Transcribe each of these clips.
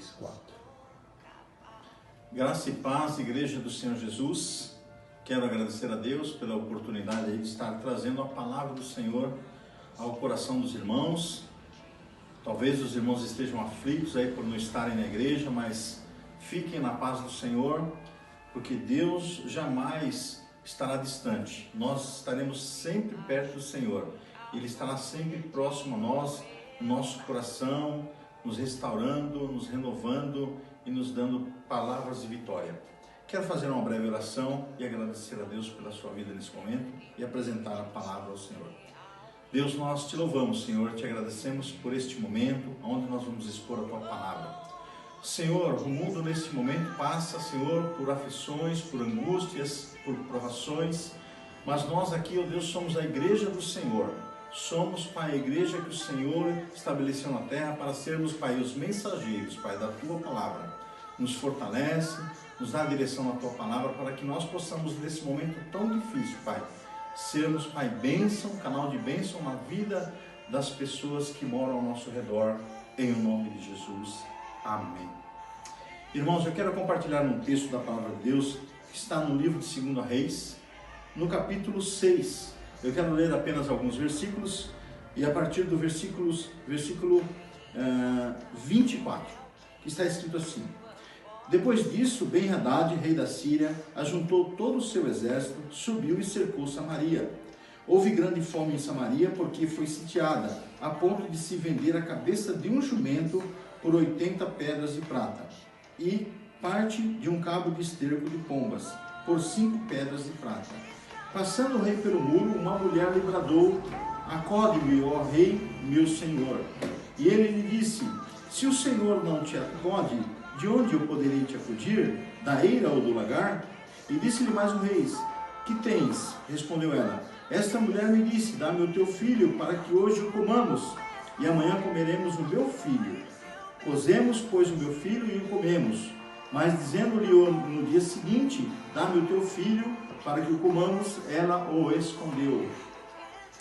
3, 4. Graça e paz, Igreja do Senhor Jesus. Quero agradecer a Deus pela oportunidade de estar trazendo a palavra do Senhor ao coração dos irmãos. Talvez os irmãos estejam aflitos aí por não estarem na igreja, mas fiquem na paz do Senhor, porque Deus jamais estará distante. Nós estaremos sempre perto do Senhor. Ele estará sempre próximo a nós, no nosso coração, nos restaurando, nos renovando e nos dando palavras de vitória. Quero fazer uma breve oração e agradecer a Deus pela sua vida nesse momento e apresentar a palavra ao Senhor. Deus, nós te louvamos, Senhor, te agradecemos por este momento, onde nós vamos expor a tua palavra. Senhor, o mundo neste momento passa, Senhor, por aflições, por angústias, por provações, mas nós aqui, ó Deus, somos a igreja do Senhor. Somos, Pai, a igreja que o Senhor estabeleceu na terra para sermos, Pai, os mensageiros, Pai, da tua palavra. Nos fortalece, nos dá a direção na tua palavra para que nós possamos, nesse momento tão difícil, Pai, sermos, Pai, bênção, canal de bênção na vida das pessoas que moram ao nosso redor, em nome de Jesus. Amém. Irmãos, eu quero compartilhar um texto da palavra de Deus que está no livro de 2 Reis, no capítulo 6. Eu quero ler apenas alguns versículos e a partir do versículo 24, que está escrito assim: Depois disso, Ben-Hadad, rei da Síria, ajuntou todo o seu exército, subiu e cercou Samaria. Houve grande fome em Samaria porque foi sitiada, a ponto de se vender a cabeça de um jumento por 80 pedras de prata e parte de um cabo de esterco de pombas por 5 pedras de prata. Passando o rei pelo muro, uma mulher lhe bradou: Acode-me, ó rei, meu senhor. E ele lhe disse: Se o Senhor não te acode, de onde eu poderei te acudir? Da eira ou do lagar? E disse-lhe mais o rei: Que tens? Respondeu ela: Esta mulher me disse: Dá-me o teu filho, para que hoje o comamos, e amanhã comeremos o meu filho. Cozemos, pois, o meu filho e o comemos. Mas dizendo-lhe no dia seguinte: Dá-me o teu filho, para que o comamos, ela o escondeu.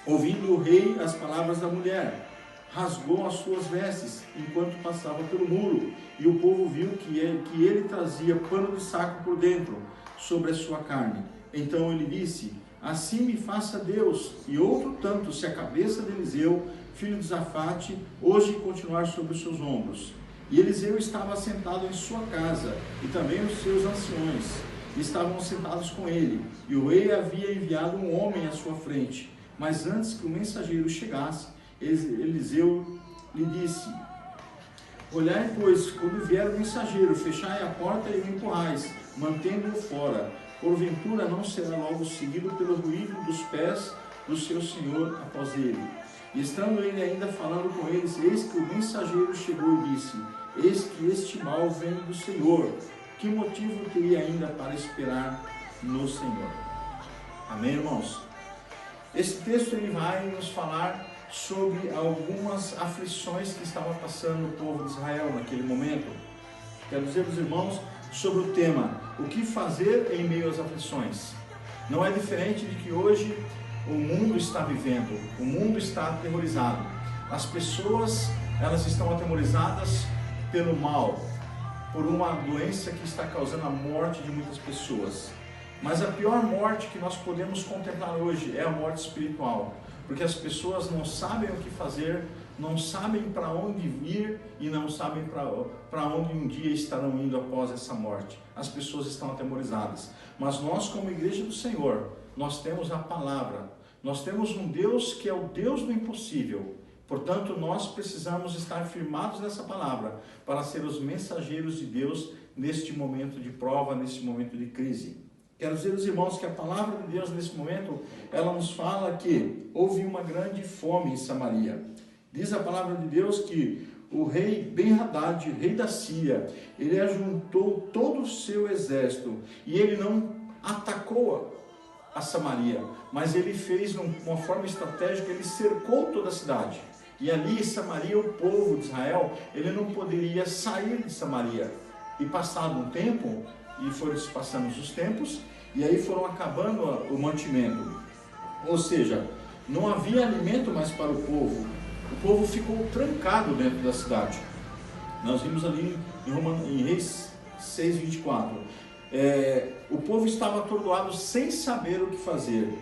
Ouvindo o rei as palavras da mulher, rasgou as suas vestes enquanto passava pelo muro, e o povo viu que ele trazia pano de saco por dentro, sobre a sua carne. Então ele disse: Assim me faça Deus, e outro tanto, se a cabeça de Eliseu, filho de Safate, hoje continuar sobre os seus ombros. E Eliseu estava sentado em sua casa, e também os seus anciões estavam sentados com ele, e o rei havia enviado um homem à sua frente. Mas antes que o mensageiro chegasse, Eliseu lhe disse: Olhai, pois, quando vier o mensageiro, fechai a porta e o empurrais, mantendo-o fora. Porventura não será logo seguido pelo ruído dos pés do seu senhor após ele. E estando ele ainda falando com eles, eis que o mensageiro chegou e disse: Eis que este mal vem do Senhor. Que motivo teria ainda para esperar no Senhor? Amém, irmãos? Esse texto ele vai nos falar sobre algumas aflições que estava passando o povo de Israel naquele momento. Quero dizer aos irmãos sobre o tema: o que fazer em meio às aflições? Não é diferente de que hoje o mundo está vivendo, o mundo está aterrorizado. As pessoas, elas estão atemorizadas pelo mal, por uma doença que está causando a morte de muitas pessoas. Mas a pior morte que nós podemos contemplar hoje é a morte espiritual, porque as pessoas não sabem o que fazer, não sabem para onde ir e não sabem para onde um dia estarão indo após essa morte. As pessoas estão atemorizadas. Mas nós, como igreja do Senhor, nós temos a palavra, nós temos um Deus que é o Deus do impossível. Portanto, nós precisamos estar firmados nessa palavra para ser os mensageiros de Deus neste momento de prova, neste momento de crise. Quero dizer aos irmãos que a palavra de Deus nesse momento, ela nos fala que houve uma grande fome em Samaria. Diz a palavra de Deus que o rei Ben-Hadad, rei da Síria, ele ajuntou todo o seu exército e ele não atacou a Samaria, mas ele fez uma forma estratégica, ele cercou toda a cidade. E ali em Samaria, o povo de Israel, ele não poderia sair de Samaria. E passado um tempo, e foram se passando os tempos, e aí foram acabando o mantimento. Ou seja, não havia alimento mais para o povo. O povo ficou trancado dentro da cidade. Nós vimos ali em Reis 6:24. O povo estava atordoado sem saber o que fazer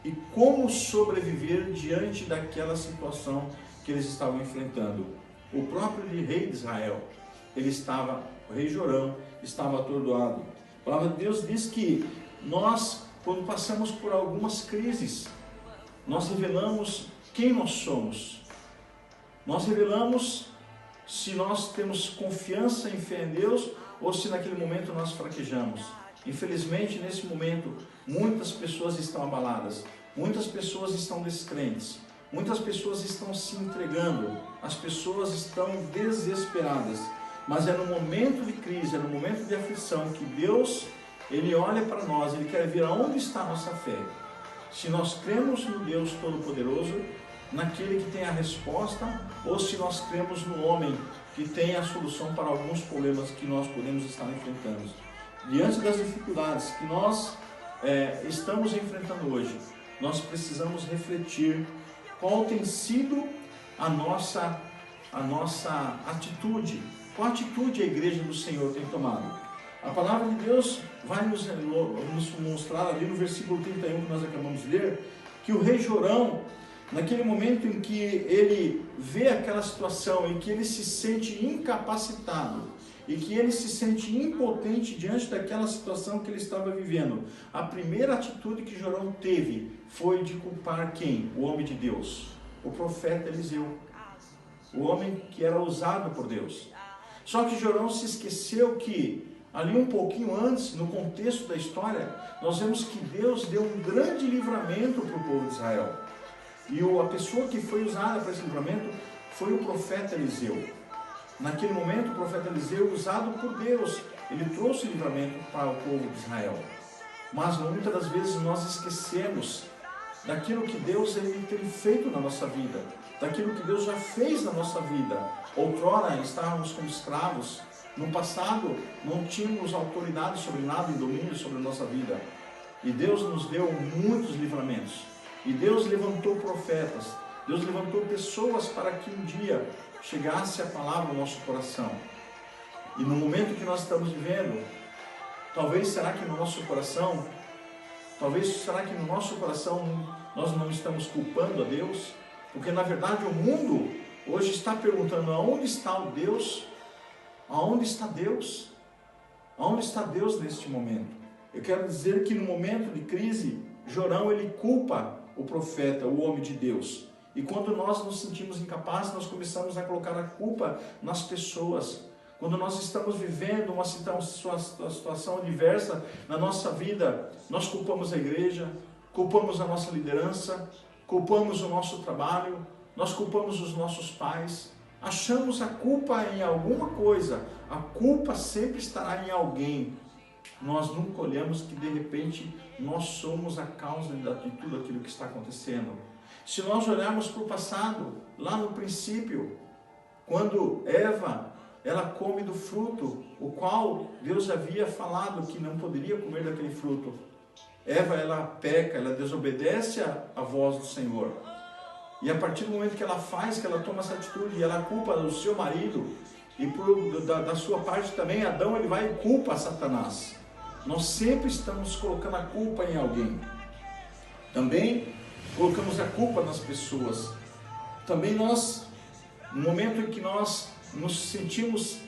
e como sobreviver diante daquela situação que eles estavam enfrentando. O próprio rei de Israel, o rei Jorão, estava atordoado. A palavra de Deus diz que nós, quando passamos por algumas crises, nós revelamos quem nós somos. Nós revelamos se nós temos confiança em fé em Deus ou se naquele momento nós fraquejamos. Infelizmente, nesse momento, muitas pessoas estão abaladas, muitas pessoas estão descrentes, muitas pessoas estão se entregando, as pessoas estão desesperadas. Mas é no momento de crise, é no momento de aflição que Deus, Ele olha para nós, Ele quer ver aonde está a nossa fé. Se nós cremos no Deus Todo-Poderoso, naquele que tem a resposta, ou se nós cremos no homem que tem a solução para alguns problemas que nós podemos estar enfrentando. Diante das dificuldades que nós estamos enfrentando hoje, nós precisamos refletir qual tem sido a nossa atitude, qual atitude a igreja do Senhor tem tomado. A palavra de Deus vai nos mostrar ali no versículo 31 que nós acabamos de ler, que o rei Jorão, naquele momento em que ele vê aquela situação, em que ele se sente incapacitado, e que ele se sente impotente diante daquela situação que ele estava vivendo, a primeira atitude que Jorão teve foi de culpar quem? O homem de Deus, o profeta Eliseu, o homem que era usado por Deus. Só que Jorão se esqueceu que ali um pouquinho antes, no contexto da história, nós vemos que Deus deu um grande livramento para o povo de Israel. E a pessoa que foi usada para esse livramento foi o profeta Eliseu. Naquele momento, o profeta Eliseu, usado por Deus, ele trouxe livramento para o povo de Israel. Mas muitas das vezes nós esquecemos daquilo que Deus ele tem feito na nossa vida, daquilo que Deus já fez na nossa vida. Outrora estávamos como escravos, no passado não tínhamos autoridade sobre nada e domínio sobre a nossa vida. E Deus nos deu muitos livramentos. E Deus levantou profetas, Deus levantou pessoas para que um dia chegasse a palavra ao nosso coração. E no momento que nós estamos vivendo, talvez será que no nosso coração nós não estamos culpando a Deus? Porque na verdade o mundo hoje está perguntando aonde está o Deus? Aonde está Deus? Aonde está Deus neste momento? Eu quero dizer que no momento de crise, Jorão ele culpa o profeta, o homem de Deus. E quando nós nos sentimos incapazes, nós começamos a colocar a culpa nas pessoas. Quando nós estamos vivendo uma situação adversa na nossa vida, nós culpamos a igreja, culpamos a nossa liderança, culpamos o nosso trabalho, nós culpamos os nossos pais. Achamos a culpa em alguma coisa, a culpa sempre estará em alguém. Nós nunca olhamos que de repente nós somos a causa de tudo aquilo que está acontecendo. Se nós olharmos para o passado, lá no princípio, quando Eva, ela come do fruto, o qual Deus havia falado que não poderia comer daquele fruto. Eva, ela peca, ela desobedece a voz do Senhor. E a partir do momento que ela toma essa atitude, ela culpa o seu marido, e da sua parte também, Adão, ele vai e culpa Satanás. Nós sempre estamos colocando a culpa em alguém. Também colocamos a culpa nas pessoas. Também nós, no momento em que nós nos sentimos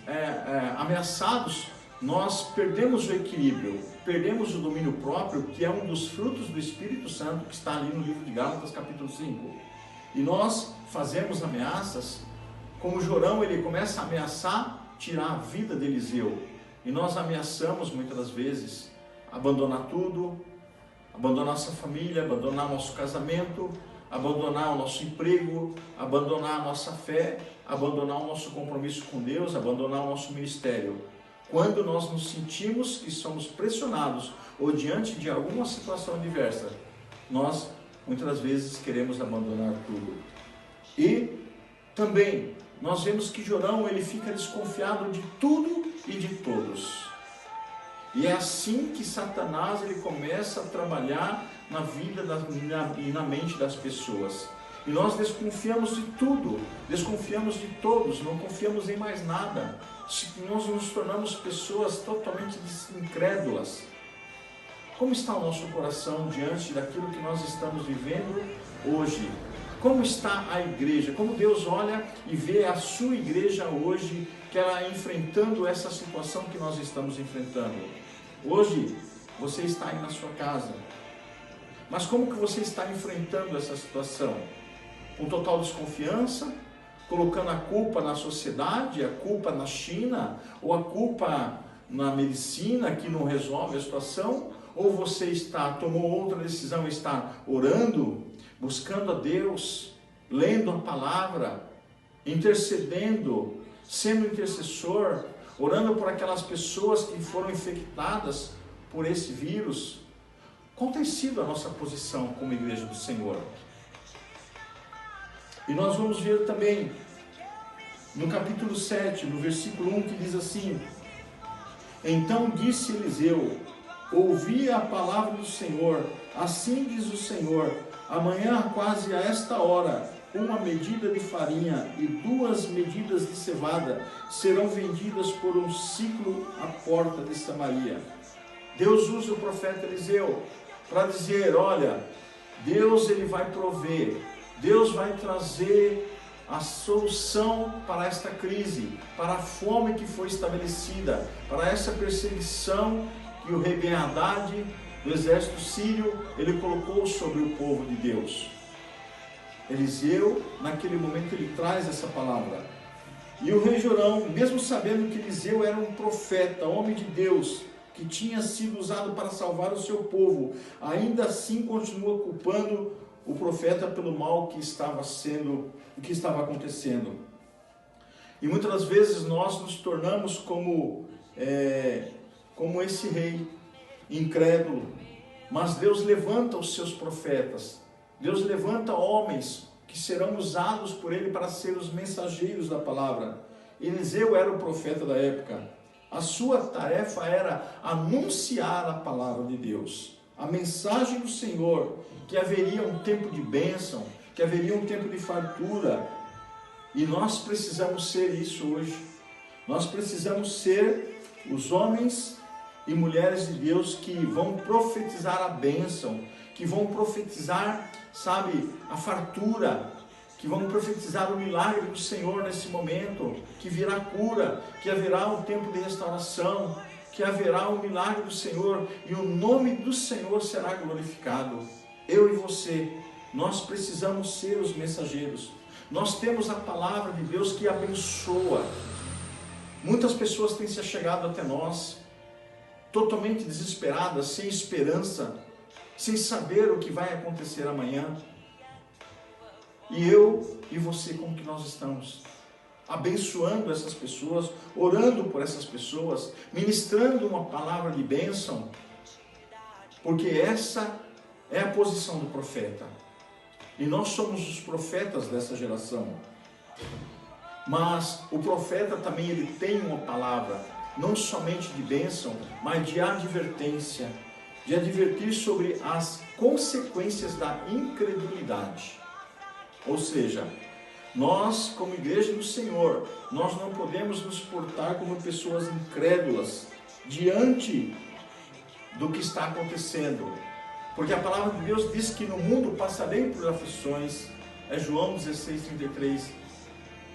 ameaçados, nós perdemos o equilíbrio, perdemos o domínio próprio, que é um dos frutos do Espírito Santo, que está ali no livro de Gálatas, capítulo 5. E nós fazemos ameaças, como Jorão, ele começa a ameaçar tirar a vida de Eliseu. E nós ameaçamos muitas das vezes abandonar tudo, abandonar nossa família, abandonar nosso casamento, abandonar o nosso emprego, abandonar a nossa fé, abandonar o nosso compromisso com Deus, abandonar o nosso ministério. Quando nós nos sentimos que somos pressionados ou diante de alguma situação adversa, nós muitas das vezes queremos abandonar tudo. E também nós vemos que Jorão ele fica desconfiado de tudo e de todos. E é assim que Satanás ele começa a trabalhar na vida e na mente das pessoas. E nós desconfiamos de tudo, desconfiamos de todos, não confiamos em mais nada. Nós nos tornamos pessoas totalmente incrédulas. Como está o nosso coração diante daquilo que nós estamos vivendo hoje? Como está a igreja? Como Deus olha e vê a sua igreja hoje, que ela enfrentando essa situação que nós estamos enfrentando? Hoje, você está aí na sua casa. Mas como que você está enfrentando essa situação? Com total desconfiança? Colocando a culpa na sociedade, a culpa na China, ou a culpa na medicina que não resolve a situação? Ou você tomou outra decisão, está orando, buscando a Deus, lendo a palavra, intercedendo, sendo intercessor, orando por aquelas pessoas que foram infectadas por esse vírus? Qual tem sido a nossa posição como igreja do Senhor? E nós vamos ver também no capítulo 7, no versículo 1, que diz assim: Então disse Eliseu: Ouvi a palavra do Senhor, assim diz o Senhor, amanhã quase a esta hora, 1 medida de farinha e 2 medidas de cevada serão vendidas por 1 siclo à porta de Samaria. Deus usa o profeta Eliseu para dizer: olha, Deus ele vai prover, Deus vai trazer a solução para esta crise, para a fome que foi estabelecida, para essa perseguição que o rei Ben-Hadad, do exército sírio, ele colocou sobre o povo de Deus. Eliseu, naquele momento, ele traz essa palavra. E o rei Jorão, mesmo sabendo que Eliseu era um profeta, homem de Deus, que tinha sido usado para salvar o seu povo, ainda assim continua culpando o profeta pelo mal que estava acontecendo. E muitas das vezes nós nos tornamos como esse rei incrédulo, mas Deus levanta os seus profetas, Deus levanta homens que serão usados por ele para ser os mensageiros da palavra. Eliseu era o profeta da época, a sua tarefa era anunciar a palavra de Deus, a mensagem do Senhor, que haveria um tempo de bênção, que haveria um tempo de fartura, e nós precisamos ser isso hoje. Nós precisamos ser os homens e mulheres de Deus que vão profetizar a bênção, que vão profetizar, a fartura, que vão profetizar o milagre do Senhor nesse momento, que virá cura, que haverá um tempo de restauração, que haverá um milagre do Senhor e o nome do Senhor será glorificado. Eu e você, nós precisamos ser os mensageiros. Nós temos a palavra de Deus que abençoa. Muitas pessoas têm se achegado até nós, totalmente desesperadas, sem esperança, sem saber o que vai acontecer amanhã. E eu e você, como que nós estamos? Abençoando essas pessoas, orando por essas pessoas, ministrando uma palavra de bênção, porque essa é a posição do profeta. E nós somos os profetas dessa geração. Mas o profeta também ele tem uma palavra, não somente de bênção, mas de advertência, de advertir sobre as consequências da incredulidade. Ou seja, nós, como igreja do Senhor, nós não podemos nos portar como pessoas incrédulas diante do que está acontecendo. Porque a palavra de Deus diz que no mundo passarei por aflições. É João 16:33.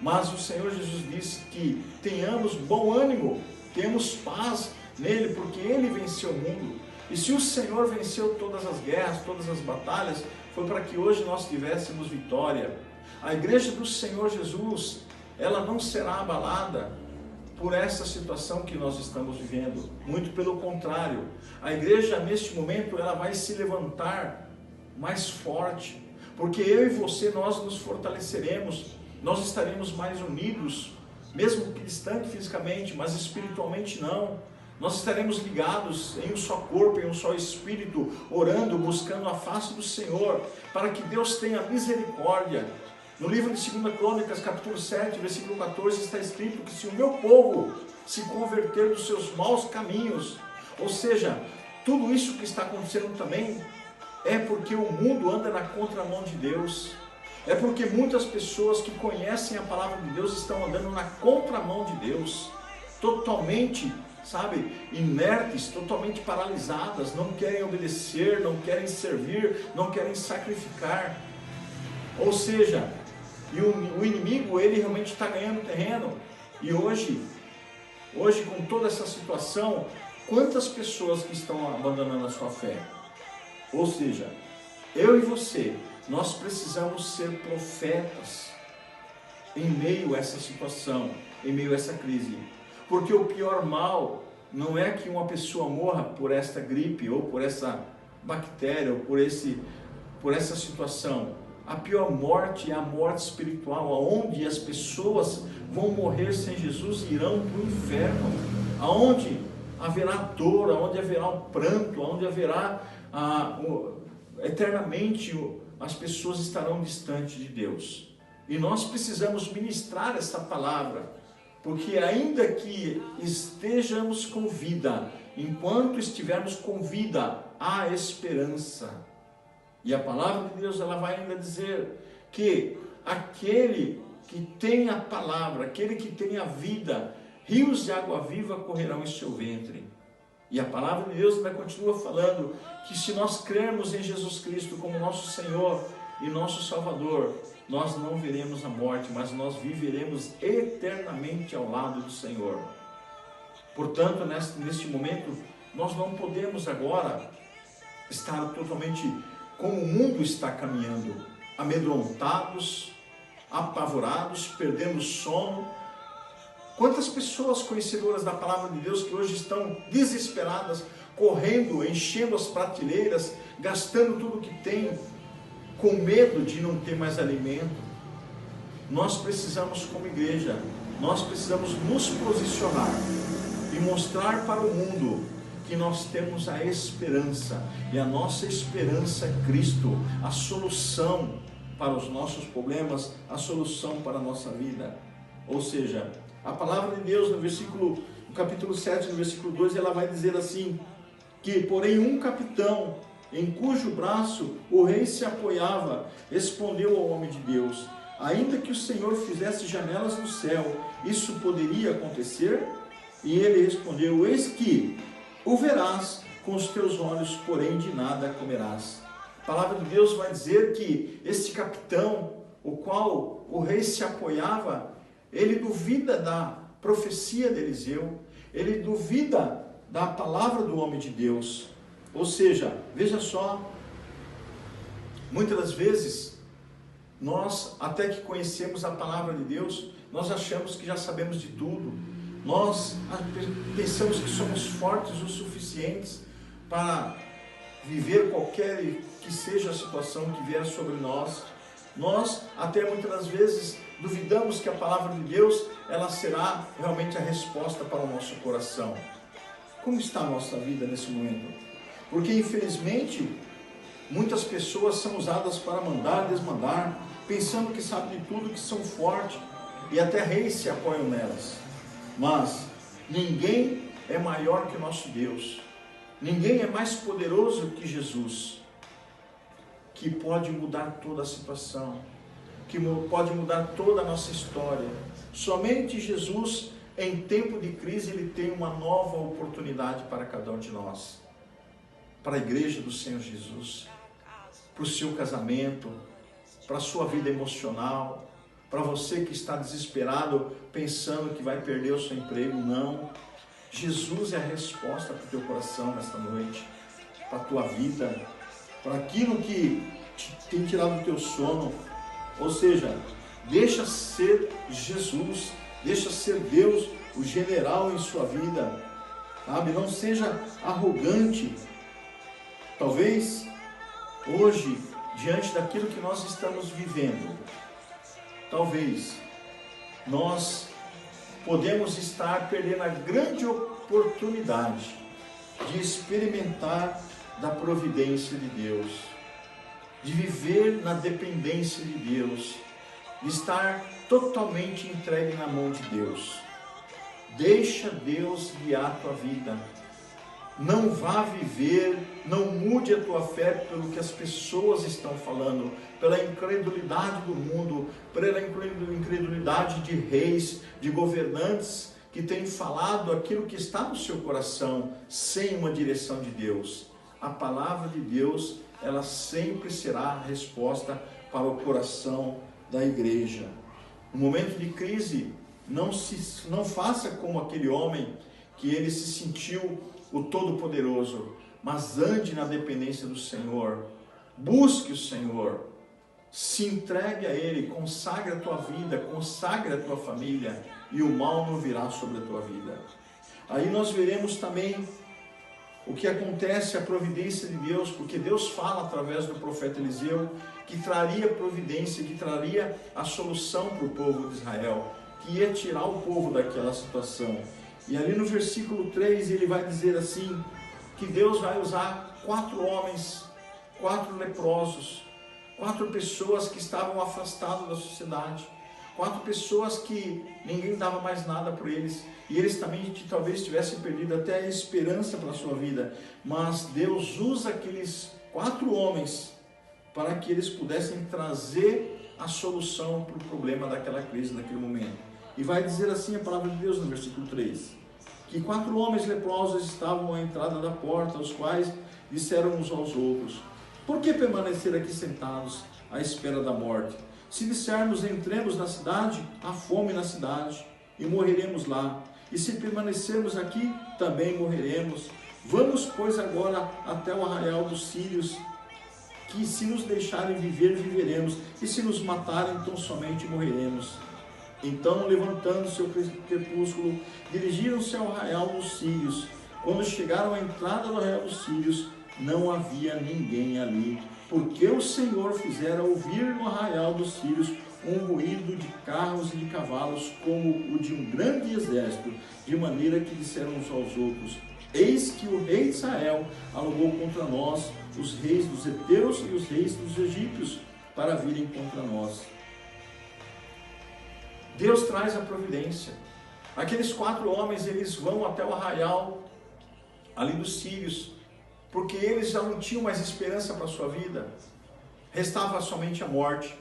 Mas o Senhor Jesus disse que tenhamos bom ânimo, temos paz nele, porque ele venceu o mundo. E se o Senhor venceu todas as guerras, todas as batalhas, foi para que hoje nós tivéssemos vitória. A igreja do Senhor Jesus, ela não será abalada por essa situação que nós estamos vivendo. Muito pelo contrário, a igreja neste momento ela vai se levantar mais forte, porque eu e você nós nos fortaleceremos, nós estaremos mais unidos, mesmo que distante fisicamente, mas espiritualmente não. Nós estaremos ligados em um só corpo, em um só espírito, orando, buscando a face do Senhor, para que Deus tenha misericórdia. No livro de 2 Crônicas, capítulo 7, versículo 14, está escrito que se o meu povo se converter dos seus maus caminhos, ou seja, tudo isso que está acontecendo também é porque o mundo anda na contramão de Deus. É porque muitas pessoas que conhecem a palavra de Deus estão andando na contramão de Deus, totalmente, sabe, inertes, totalmente paralisadas, não querem obedecer, não querem servir, não querem sacrificar. Ou seja, o inimigo, ele realmente está ganhando terreno. E hoje com toda essa situação, quantas pessoas que estão abandonando a sua fé? Ou seja, eu e você, nós precisamos ser profetas em meio a essa situação, em meio a essa crise. Porque o pior mal não é que uma pessoa morra por esta gripe, ou por essa bactéria, ou por essa situação. A pior morte é a morte espiritual, onde as pessoas vão morrer sem Jesus e irão para o inferno, aonde haverá dor, aonde haverá um pranto, aonde haverá eternamente as pessoas estarão distantes de Deus. E nós precisamos ministrar essa palavra, porque ainda que estejamos com vida, enquanto estivermos com vida, há esperança. E a palavra de Deus, ela vai ainda dizer que aquele que tem a palavra, aquele que tem a vida, rios de água viva correrão em seu ventre. E a palavra de Deus ainda continua falando que se nós crermos em Jesus Cristo como nosso Senhor e nosso Salvador, nós não veremos a morte, mas nós viveremos eternamente ao lado do Senhor. Portanto, neste momento, nós não podemos agora estar totalmente como o mundo está caminhando, amedrontados, apavorados, perdendo sono. Quantas pessoas conhecedoras da palavra de Deus que hoje estão desesperadas, correndo, enchendo as prateleiras, gastando tudo que tem, com medo de não ter mais alimento. Nós precisamos, como igreja, nós precisamos nos posicionar e mostrar para o mundo que nós temos a esperança, e a nossa esperança é Cristo, a solução para os nossos problemas, a solução para a nossa vida. Ou seja, a palavra de Deus no capítulo 7, no versículo 2, ela vai dizer assim, que porém um capitão, em cujo braço o rei se apoiava, respondeu ao homem de Deus: ainda que o Senhor fizesse janelas no céu, isso poderia acontecer? E ele respondeu: eis que o verás com os teus olhos, porém de nada comerás. A palavra de Deus vai dizer que este capitão, o qual o rei se apoiava, ele duvida da profecia de Eliseu, ele duvida da palavra do homem de Deus. Ou seja, veja só, muitas das vezes, nós até que conhecemos a palavra de Deus, nós achamos que já sabemos de tudo, nós pensamos que somos fortes o suficientes para viver qualquer que seja a situação que vier sobre nós. Nós até muitas das vezes duvidamos que a palavra de Deus, ela será realmente a resposta para o nosso coração. Como está a nossa vida nesse momento? Porque infelizmente muitas pessoas são usadas para mandar, desmandar, pensando que sabem de tudo, que são fortes, e até reis se apoiam nelas. Mas ninguém é maior que o nosso Deus, ninguém é mais poderoso que Jesus, que pode mudar toda a situação, que pode mudar toda a nossa história. Somente Jesus, em tempo de crise, ele tem uma nova oportunidade para cada um de nós, para a igreja do Senhor Jesus, para o seu casamento, para a sua vida emocional, para você que está desesperado, pensando que vai perder o seu emprego. Não, Jesus é a resposta para o teu coração nesta noite, para a tua vida, para aquilo que tem tirado o teu sono. Ou seja, deixa ser Jesus, deixa ser Deus o general em sua vida, sabe? Não seja arrogante. Talvez hoje, diante daquilo que nós estamos vivendo, talvez nós podemos estar perdendo a grande oportunidade de experimentar da providência de Deus, de viver na dependência de Deus, de estar totalmente entregue na mão de Deus. Deixa Deus guiar a tua vida. Não vá viver, não mude a tua fé pelo que as pessoas estão falando, pela incredulidade do mundo, pela incredulidade de reis, de governantes que têm falado aquilo que está no seu coração, sem uma direção de Deus. A palavra de Deus, ela sempre será a resposta para o coração da igreja. No momento de crise, não faça como aquele homem que ele se sentiu o Todo-Poderoso, mas ande na dependência do Senhor, busque o Senhor, se entregue a Ele, consagre a tua vida, consagre a tua família, e o mal não virá sobre a tua vida. Aí nós veremos também o que acontece, a providência de Deus, porque Deus fala através do profeta Eliseu, que traria providência, que traria a solução para o povo de Israel, que ia tirar o povo daquela situação. E ali no versículo 3 ele vai dizer assim, que Deus vai usar 4 homens, 4 leprosos, 4 pessoas que estavam afastadas da sociedade, 4 pessoas que ninguém dava mais nada por eles, e eles também talvez tivessem perdido até a esperança para a sua vida, mas Deus usa aqueles 4 homens para que eles pudessem trazer a solução para o problema daquela crise, naquele momento. E vai dizer assim a palavra de Deus no versículo 3, que 4 homens leprosos estavam à entrada da porta, os quais disseram uns aos outros, por que permanecer aqui sentados à espera da morte? Se dissermos entremos na cidade, há fome na cidade, e morreremos lá. E se permanecermos aqui, também morreremos. Vamos, pois, agora até o arraial dos sírios, que se nos deixarem viver, viveremos, e se nos matarem, então somente morreremos. Então, levantando-se o crepúsculo, dirigiram-se ao arraial dos sírios. Quando chegaram à entrada do arraial dos sírios, não havia ninguém ali, porque o Senhor fizera ouvir no arraial dos sírios um ruído de carros e de cavalos, como o de um grande exército, de maneira que disseram uns aos outros, eis que o rei de Israel alugou contra nós os reis dos heteus e os reis dos egípcios, para virem contra nós. Deus traz a providência. Aqueles 4 homens, eles vão até o arraial ali dos sírios, porque eles já não tinham mais esperança para a sua vida, restava somente a morte,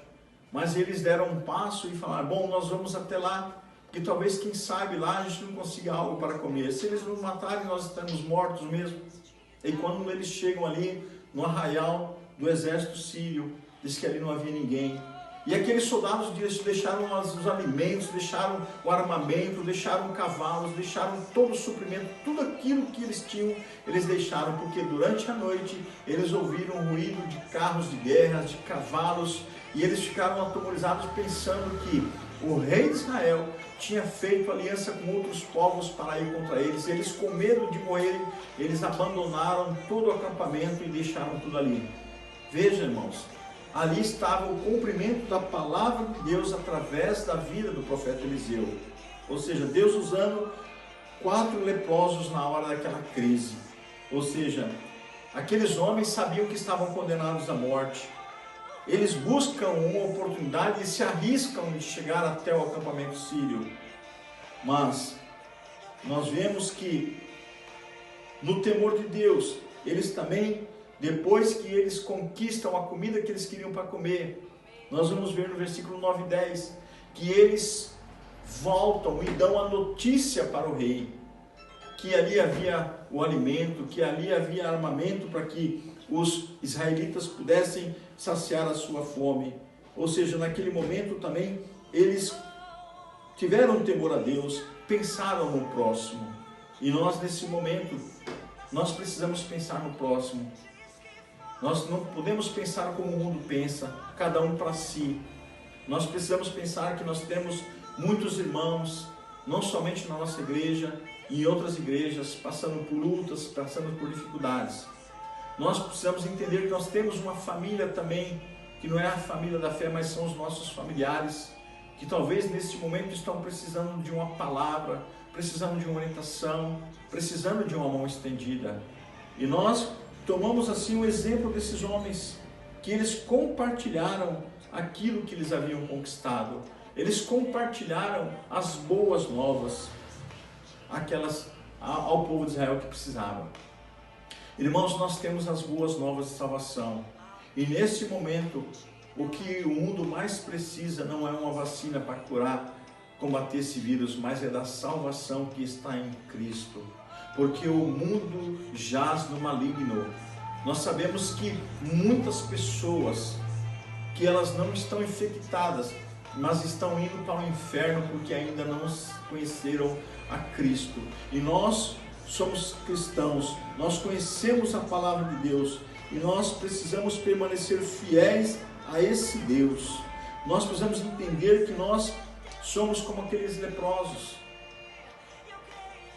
mas eles deram um passo e falaram, bom, nós vamos até lá, porque talvez, quem sabe, lá a gente não consiga algo para comer, se eles nos matarem, nós estamos mortos mesmo. E quando eles chegam ali no arraial do exército sírio, diz que ali não havia ninguém. E aqueles soldados deixaram os alimentos, deixaram o armamento, deixaram cavalos, deixaram todo o suprimento, tudo aquilo que eles tinham, eles deixaram, porque durante a noite eles ouviram um ruído de carros de guerra, de cavalos, e eles ficaram atemorizados pensando que o rei de Israel tinha feito aliança com outros povos para ir contra eles. Eles, com medo de morrerem, eles abandonaram todo o acampamento e deixaram tudo ali. Veja, irmãos, ali estava o cumprimento da palavra de Deus através da vida do profeta Eliseu. Ou seja, Deus usando 4 leprosos na hora daquela crise. Ou seja, aqueles homens sabiam que estavam condenados à morte. Eles buscam uma oportunidade e se arriscam de chegar até o acampamento sírio. Mas nós vemos que no temor de Deus, eles também, depois que eles conquistam a comida que eles queriam para comer, nós vamos ver no versículo 9 e 10, que eles voltam e dão a notícia para o rei, que ali havia o alimento, que ali havia armamento para que os israelitas pudessem saciar a sua fome. Ou seja, naquele momento também eles tiveram temor a Deus, pensaram no próximo. E nós, nesse momento, nós precisamos pensar no próximo. Nós não podemos pensar como o mundo pensa, cada um para si. Nós precisamos pensar que nós temos muitos irmãos, não somente na nossa igreja, e em outras igrejas, passando por lutas, passando por dificuldades. Nós precisamos entender que nós temos uma família também, que não é a família da fé, mas são os nossos familiares, que talvez nesse momento estão precisando de uma palavra, precisando de uma orientação, precisando de uma mão estendida. E nós tomamos assim o exemplo desses homens, que eles compartilharam aquilo que eles haviam conquistado. Eles compartilharam as boas novas, aquelas ao povo de Israel que precisavam. Irmãos, nós temos as boas novas de salvação. E nesse momento, o que o mundo mais precisa não é uma vacina para curar, combater esse vírus, mas é da salvação que está em Cristo. Porque o mundo jaz no maligno. Nós sabemos que muitas pessoas, que elas não estão infectadas, mas estão indo para o inferno porque ainda não conheceram a Cristo. E nós somos cristãos, nós conhecemos a palavra de Deus e nós precisamos permanecer fiéis a esse Deus. Nós precisamos entender que nós somos como aqueles leprosos,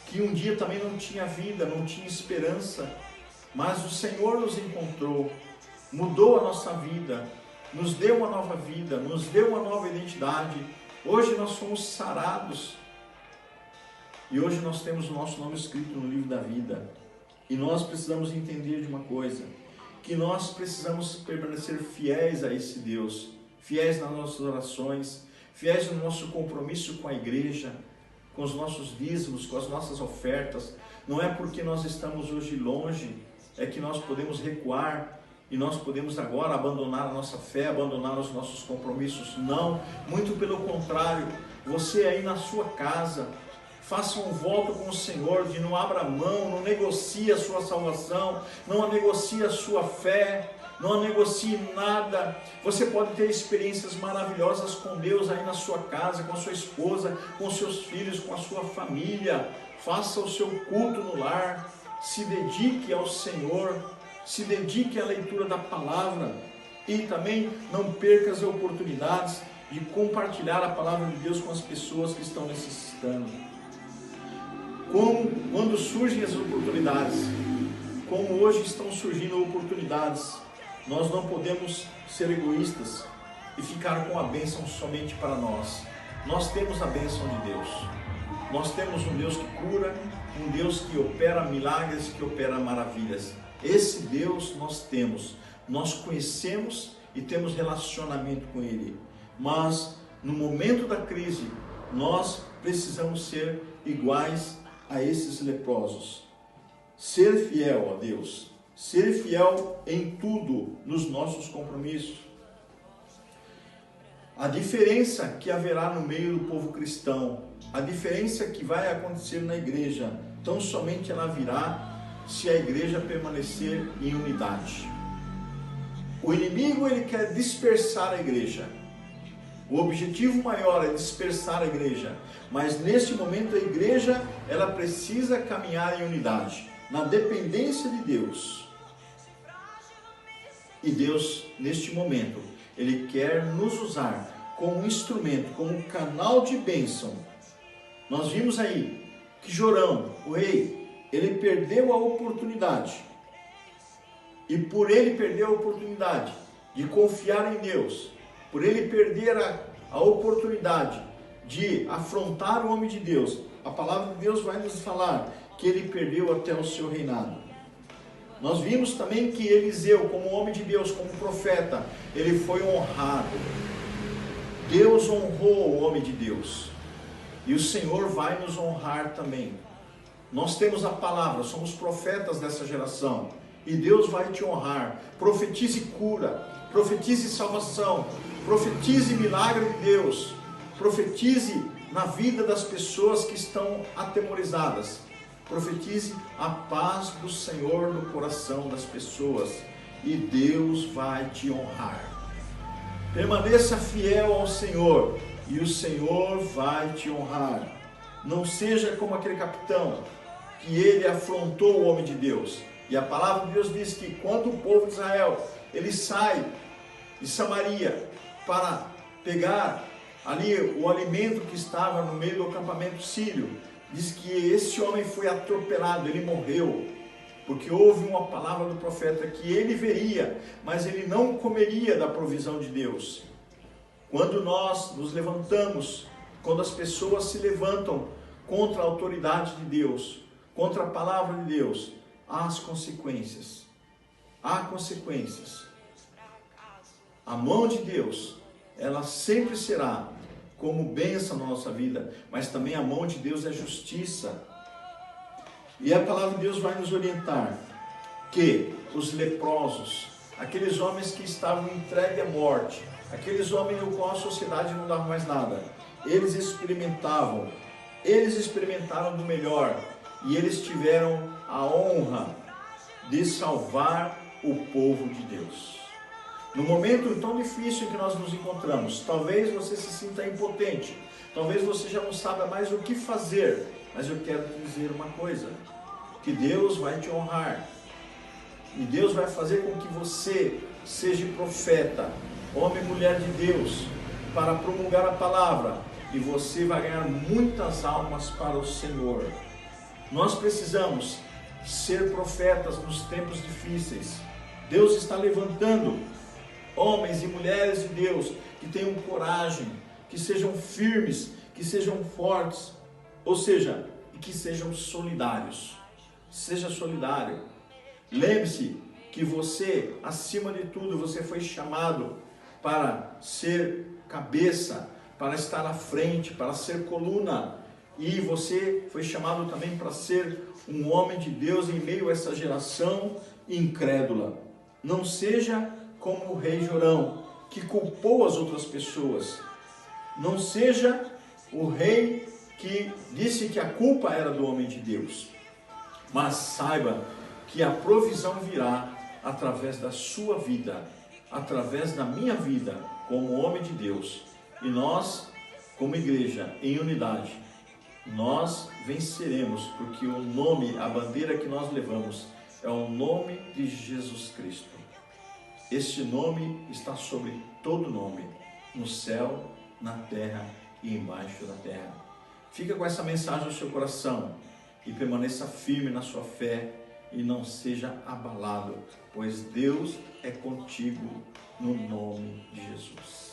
que um dia também não tinha vida, não tinha esperança, mas o Senhor nos encontrou, mudou a nossa vida, nos deu uma nova vida, nos deu uma nova identidade. Hoje nós somos sarados e hoje nós temos o nosso nome escrito no livro da vida. E nós precisamos entender de uma coisa, que nós precisamos permanecer fiéis a esse Deus, fiéis nas nossas orações, fiéis no nosso compromisso com a igreja, com os nossos dízimos, com as nossas ofertas. Não é porque nós estamos hoje longe, é que nós podemos recuar e nós podemos agora abandonar a nossa fé, abandonar os nossos compromissos. Não, muito pelo contrário, você aí na sua casa, faça um voto com o Senhor de não abra mão, não negocie a sua salvação, não negocie a sua fé, não negocie nada. Você pode ter experiências maravilhosas com Deus aí na sua casa, com a sua esposa, com os seus filhos, com a sua família. Faça o seu culto no lar, se dedique ao Senhor, se dedique à leitura da palavra e também não perca as oportunidades de compartilhar a palavra de Deus com as pessoas que estão necessitando. Quando surgem as oportunidades, como hoje estão surgindo oportunidades, nós não podemos ser egoístas e ficar com a bênção somente para nós. Nós temos a bênção de Deus. Nós temos um Deus que cura, um Deus que opera milagres, que opera maravilhas. Esse Deus nós temos, nós conhecemos e temos relacionamento com Ele. Mas no momento da crise, nós precisamos ser iguais a esses leprosos. Ser fiel a Deus, ser fiel em tudo, nos nossos compromissos. A diferença que haverá no meio do povo cristão, a diferença que vai acontecer na igreja, tão somente ela virá se a igreja permanecer em unidade. O inimigo, ele quer dispersar a igreja. O objetivo maior é dispersar a igreja, mas neste momento a igreja, ela precisa caminhar em unidade, na dependência de Deus. E Deus, neste momento, Ele quer nos usar como um instrumento, como um canal de bênção. Nós vimos aí que Jorão, o rei, ele perdeu a oportunidade. E por ele perder a oportunidade de confiar em Deus, por ele perder a oportunidade de afrontar o homem de Deus, a palavra de Deus vai nos falar que ele perdeu até o seu reinado. Nós vimos também que Eliseu, como homem de Deus, como profeta, ele foi honrado. Deus honrou o homem de Deus. E o Senhor vai nos honrar também. Nós temos a palavra, somos profetas dessa geração. E Deus vai te honrar. Profetize cura, profetize salvação, profetize milagre de Deus. Profetize na vida das pessoas que estão atemorizadas. Profetize a paz do Senhor no coração das pessoas e Deus vai te honrar. Permaneça fiel ao Senhor e o Senhor vai te honrar. Não seja como aquele capitão que ele afrontou o homem de Deus. E a palavra de Deus diz que quando o povo de Israel ele sai de Samaria para pegar ali o alimento que estava no meio do acampamento sírio, diz que esse homem foi atropelado, ele morreu, porque houve uma palavra do profeta que ele veria, mas ele não comeria da provisão de Deus. Quando nós nos levantamos, quando as pessoas se levantam contra a autoridade de Deus, contra a palavra de Deus, há as consequências. Há consequências. A mão de Deus, ela sempre será como bênção na nossa vida, mas também a mão de Deus é justiça. E a palavra de Deus vai nos orientar que os leprosos, aqueles homens que estavam entregues à morte, aqueles homens no qual a sociedade não dava mais nada, eles experimentaram do melhor e eles tiveram a honra de salvar o povo de Deus. No momento tão difícil que nós nos encontramos, talvez você se sinta impotente, talvez você já não saiba mais o que fazer, mas eu quero te dizer uma coisa, que Deus vai te honrar, e Deus vai fazer com que você seja profeta, homem e mulher de Deus, para promulgar a palavra, e você vai ganhar muitas almas para o Senhor. Nós precisamos ser profetas nos tempos difíceis. Deus está levantando homens e mulheres de Deus que tenham coragem, que sejam firmes, que sejam fortes, ou seja, que sejam solidários. Seja solidário. Lembre-se que você, acima de tudo, você foi chamado para ser cabeça, para estar à frente, para ser coluna. E você foi chamado também para ser um homem de Deus em meio a essa geração incrédula. Não seja como o rei Jorão, que culpou as outras pessoas. Não seja o rei que disse que a culpa era do homem de Deus. Mas saiba que a provisão virá através da sua vida, através da minha vida, como homem de Deus. E nós, como igreja, em unidade, nós venceremos, porque o nome, a bandeira que nós levamos, é o nome de Jesus Cristo. Este nome está sobre todo nome, no céu, na terra e embaixo da terra. Fica com essa mensagem no seu coração e permaneça firme na sua fé e não seja abalado, pois Deus é contigo no nome de Jesus.